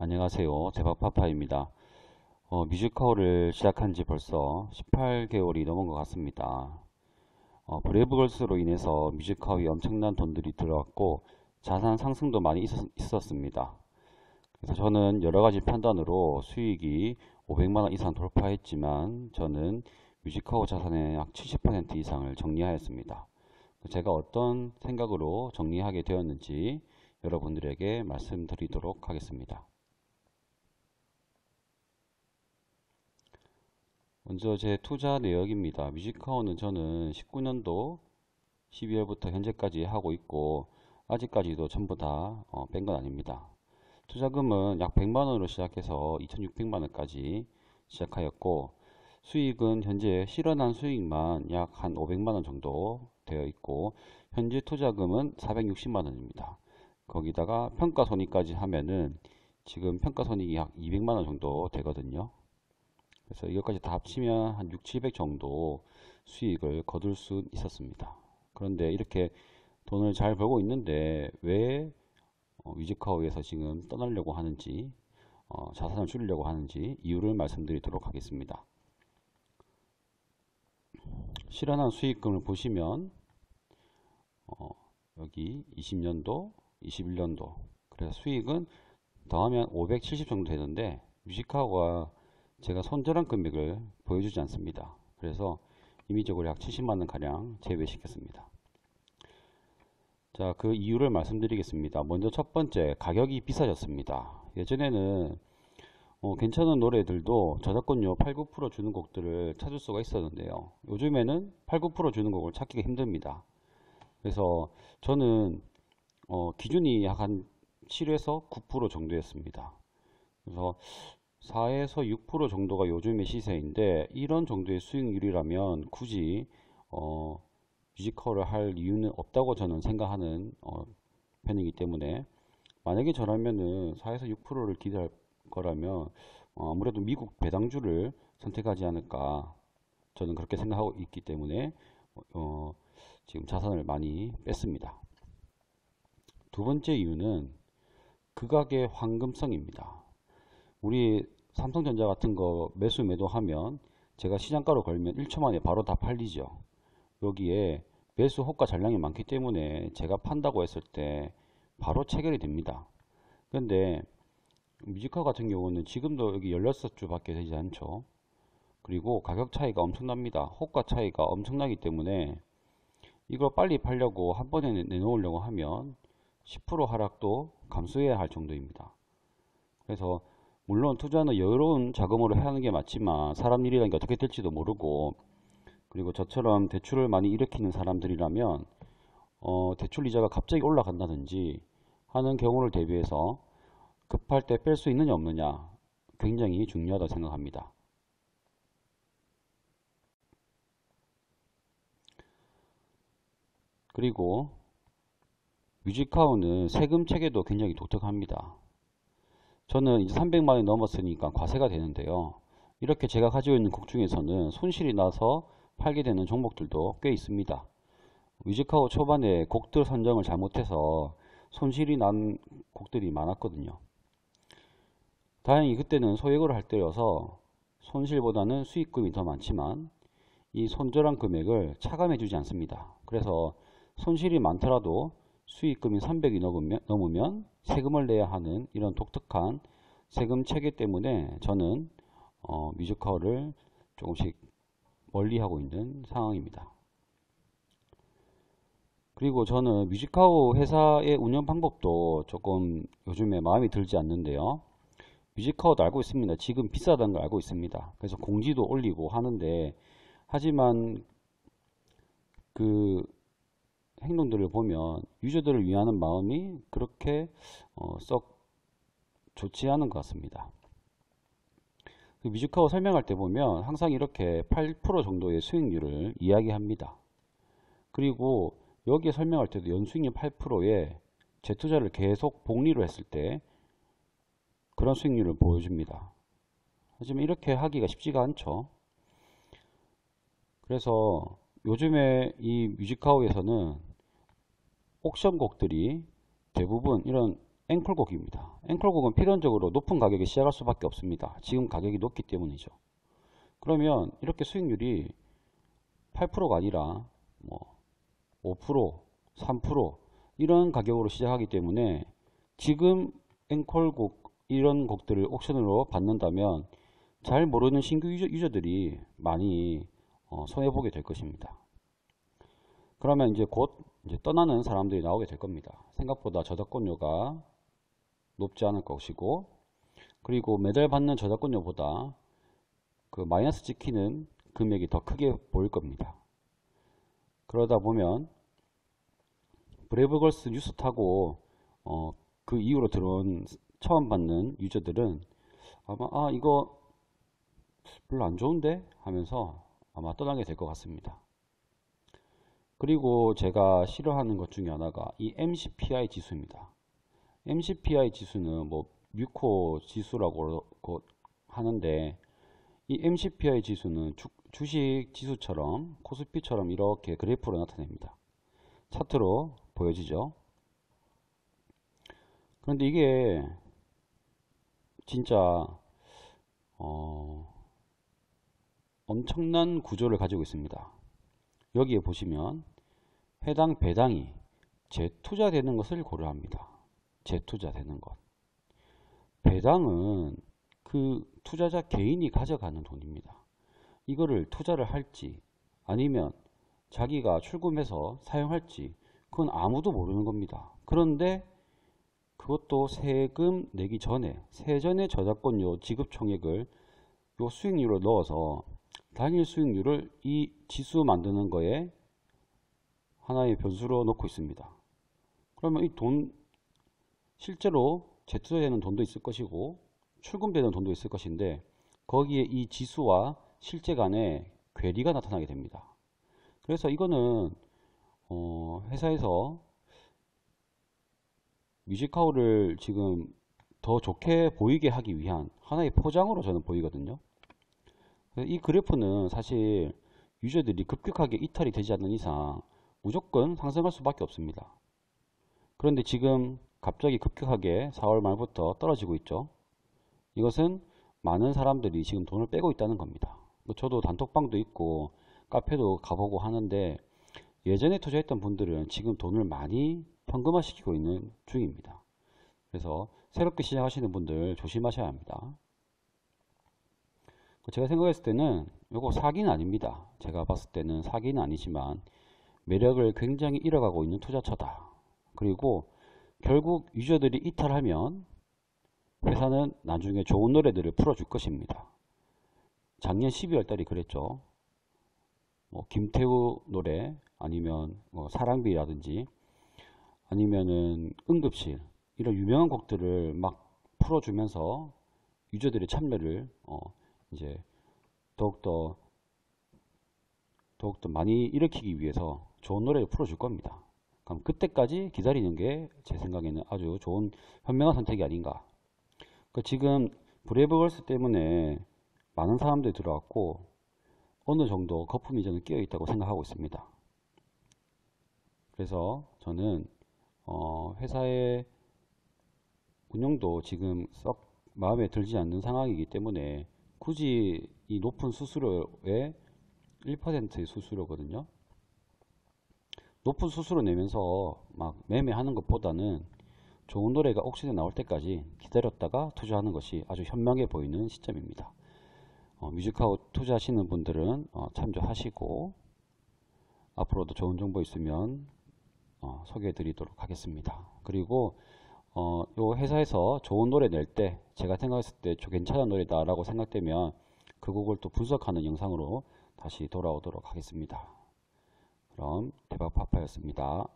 안녕하세요. 제박파파입니다. 뮤지컬을 시작한 지 벌써 18개월이 넘은 것 같습니다. 브레이브걸스로 인해서 뮤지컬이 엄청난 돈들이 들어왔고 자산 상승도 많이 있었습니다. 그래서 저는 여러 가지 판단으로 수익이 500만원 이상 돌파했지만 저는 뮤지컬 자산의 약 70% 이상을 정리하였습니다. 제가 어떤 생각으로 정리하게 되었는지 여러분들에게 말씀드리도록 하겠습니다. 먼저 제 투자 내역입니다. 뮤지카운은 저는 19년도 12월부터 현재까지 하고 있고 아직까지도 전부 다 뺀 건 아닙니다. 투자금은 약 100만원으로 시작해서 2600만원까지 시작하였고 수익은 현재 실현한 수익만 약 한 500만원 정도 되어 있고 현재 투자금은 460만원입니다. 거기다가 평가손익까지 하면은 지금 평가손익이 약 200만원 정도 되거든요. 그래서 이것까지 다 합치면 한 6, 700 정도 수익을 거둘 수 있었습니다. 그런데 이렇게 돈을 잘 벌고 있는데 왜 뮤지카우에서 지금 떠나려고 하는지 자산을 줄이려고 하는지 이유를 말씀드리도록 하겠습니다. 실현한 수익금을 보시면 여기 20년도, 21년도 그래서 수익은 더하면 570 정도 되는데 뮤지카우가 제가 손절한 금액을 보여주지 않습니다. 그래서 임의적으로 약 70만원 가량 제외시켰습니다. 자, 그 이유를 말씀드리겠습니다. 먼저 첫 번째, 가격이 비싸졌습니다. 예전에는 괜찮은 노래들도 저작권료 8, 9% 주는 곡들을 찾을 수가 있었는데요. 요즘에는 8, 9% 주는 곡을 찾기가 힘듭니다. 그래서 저는 기준이 약 한 7에서 9% 정도였습니다. 그래서 4에서 6% 정도가 요즘의 시세인데 이런 정도의 수익률이라면 굳이 뮤지컬을 할 이유는 없다고 저는 생각하는 편이기 때문에 만약에 저라면은 4에서 6%를 기대할 거라면 아무래도 미국 배당주를 선택하지 않을까 저는 그렇게 생각하고 있기 때문에 지금 자산을 많이 뺐습니다. 두 번째 이유는 극악의 황금성입니다. 우리 삼성전자 같은 거 매수 매도하면 제가 시장가로 걸면 1초 만에 바로 다 팔리죠. 여기에 매수 호가 잔량이 많기 때문에 제가 판다고 했을 때 바로 체결이 됩니다. 그런데 뮤지카 같은 경우는 지금도 여기 16주 밖에 되지 않죠. 그리고 가격 차이가 엄청납니다. 호가 차이가 엄청나기 때문에 이걸 빨리 팔려고 한 번에 내놓으려고 하면 10% 하락도 감수해야 할 정도입니다. 그래서 물론 투자는 여유로운 자금으로 해야 하는 게 맞지만 사람 일이라는 게 어떻게 될지도 모르고 그리고 저처럼 대출을 많이 일으키는 사람들이라면 대출 이자가 갑자기 올라간다든지 하는 경우를 대비해서 급할 때 뺄 수 있느냐 없느냐 굉장히 중요하다고 생각합니다. 그리고 뮤지카우는 세금 체계도 굉장히 독특합니다. 저는 이제 300만원이 넘었으니까 과세가 되는데요. 이렇게 제가 가지고 있는 곡 중에서는 손실이 나서 팔게 되는 종목들도 꽤 있습니다. 뮤지카우 초반에 곡들 선정을 잘못해서 손실이 난 곡들이 많았거든요. 다행히 그때는 소액으로 할 때여서 손실보다는 수익금이 더 많지만 이 손절한 금액을 차감해 주지 않습니다. 그래서 손실이 많더라도 수익금이 300이 넘으면 세금을 내야 하는 이런 독특한 세금 체계 때문에 저는 뮤지컬을 조금씩 멀리하고 있는 상황입니다. 그리고 저는 뮤지카우 회사의 운영 방법도 조금 요즘에 마음에 들지 않는데요. 뮤지카우도 알고 있습니다. 지금 비싸다는 걸 알고 있습니다. 그래서 공지도 올리고 하는데 하지만 그 행동들을 보면 유저들을 위하는 마음이 그렇게 썩 좋지 않은 것 같습니다. 뮤지카우 설명할 때 보면 항상 이렇게 8% 정도의 수익률을 이야기합니다. 그리고 여기에 설명할 때도 연수익률 8%에 재투자를 계속 복리로 했을 때 그런 수익률을 보여줍니다. 하지만 이렇게 하기가 쉽지가 않죠. 그래서 요즘에 이 뮤지카우에서는 옥션 곡들이 대부분 이런 앵콜곡입니다. 앵콜곡은 필연적으로 높은 가격에 시작할 수밖에 없습니다. 지금 가격이 높기 때문이죠. 그러면 이렇게 수익률이 8%가 아니라 뭐 5%, 3% 이런 가격으로 시작하기 때문에 지금 앵콜곡 이런 곡들을 옥션으로 받는다면 잘 모르는 신규 유저들이 많이 손해보게 될 것입니다. 그러면 이제 곧 떠나는 사람들이 나오게 될 겁니다. 생각보다 저작권료가 높지 않을 것이고, 그리고 매달 받는 저작권료보다 그 마이너스 찍히는 금액이 더 크게 보일 겁니다. 그러다 보면 브레이브걸스 뉴스 타고 그 이후로 들어온 처음 받는 유저들은 아마 이거 별로 안 좋은데 하면서 아마 떠나게 될 것 같습니다. 그리고 제가 싫어하는 것 중에 하나가 이 MCPI 지수입니다. MCPI 지수는 뭐 뮤코 지수라고 하는데, 이 MCPI 지수는 주식 지수처럼 코스피처럼 이렇게 그래프로 나타냅니다. 차트로 보여지죠. 그런데 이게 진짜 엄청난 구조를 가지고 있습니다. 여기에 보시면 해당 배당이 재투자되는 것을 고려합니다. 재투자되는 것. 배당은 그 투자자 개인이 가져가는 돈입니다. 이거를 투자를 할지 아니면 자기가 출금해서 사용할지 그건 아무도 모르는 겁니다. 그런데 그것도 세금 내기 전에 세전의 저작권료 지급 총액을 요 수익률로 넣어서 단일 수익률을 이 지수 만드는 거에 하나의 변수로 놓고 있습니다. 그러면 이 돈 실제로 재투자되는 돈도 있을 것이고 출금되는 돈도 있을 것인데, 거기에 이 지수와 실제 간에 괴리가 나타나게 됩니다. 그래서 이거는 회사에서 뮤직하우를 지금 더 좋게 보이게 하기 위한 하나의 포장으로 저는 보이거든요. 이 그래프는 사실 유저들이 급격하게 이탈이 되지 않는 이상 무조건 상승할 수밖에 없습니다. 그런데 지금 갑자기 급격하게 4월 말부터 떨어지고 있죠. 이것은 많은 사람들이 지금 돈을 빼고 있다는 겁니다. 저도 단톡방도 있고 카페도 가보고 하는데, 예전에 투자했던 분들은 지금 돈을 많이 현금화 시키고 있는 중입니다. 그래서 새롭게 시작하시는 분들 조심하셔야 합니다. 제가 생각했을 때는 이거 사기는 아닙니다. 제가 봤을 때는 사기는 아니지만 매력을 굉장히 잃어가고 있는 투자처다. 그리고 결국 유저들이 이탈하면 회사는 나중에 좋은 노래들을 풀어줄 것입니다. 작년 12월 달이 그랬죠. 뭐 김태우 노래 아니면 뭐 사랑비라든지 아니면은 응급실 이런 유명한 곡들을 막 풀어주면서 유저들의 참여를 이제 더욱더 많이 일으키기 위해서 좋은 노래를 풀어줄 겁니다. 그럼 그때까지 기다리는 게 제 생각에는 아주 좋은 현명한 선택이 아닌가. 그러니까 지금 브레이브걸스 때문에 많은 사람들이 들어왔고 어느 정도 거품이 저는 끼어 있다고 생각하고 있습니다. 그래서 저는 회사의 운영도 지금 썩 마음에 들지 않는 상황이기 때문에 굳이 이 높은 수수료에 1%의 수수료거든요. 높은 수수료 내면서 막 매매하는 것보다는 좋은 노래가 옥션에 나올 때까지 기다렸다가 투자하는 것이 아주 현명해 보이는 시점입니다. 뮤직하우 투자하시는 분들은 참조하시고 앞으로도 좋은 정보 있으면 소개해 드리도록 하겠습니다. 그리고 요 회사에서 좋은 노래 낼 때 제가 생각했을 때 괜찮은 노래다 라고 생각되면 그 곡을 또 분석하는 영상으로 다시 돌아오도록 하겠습니다. 그럼 대박파파였습니다.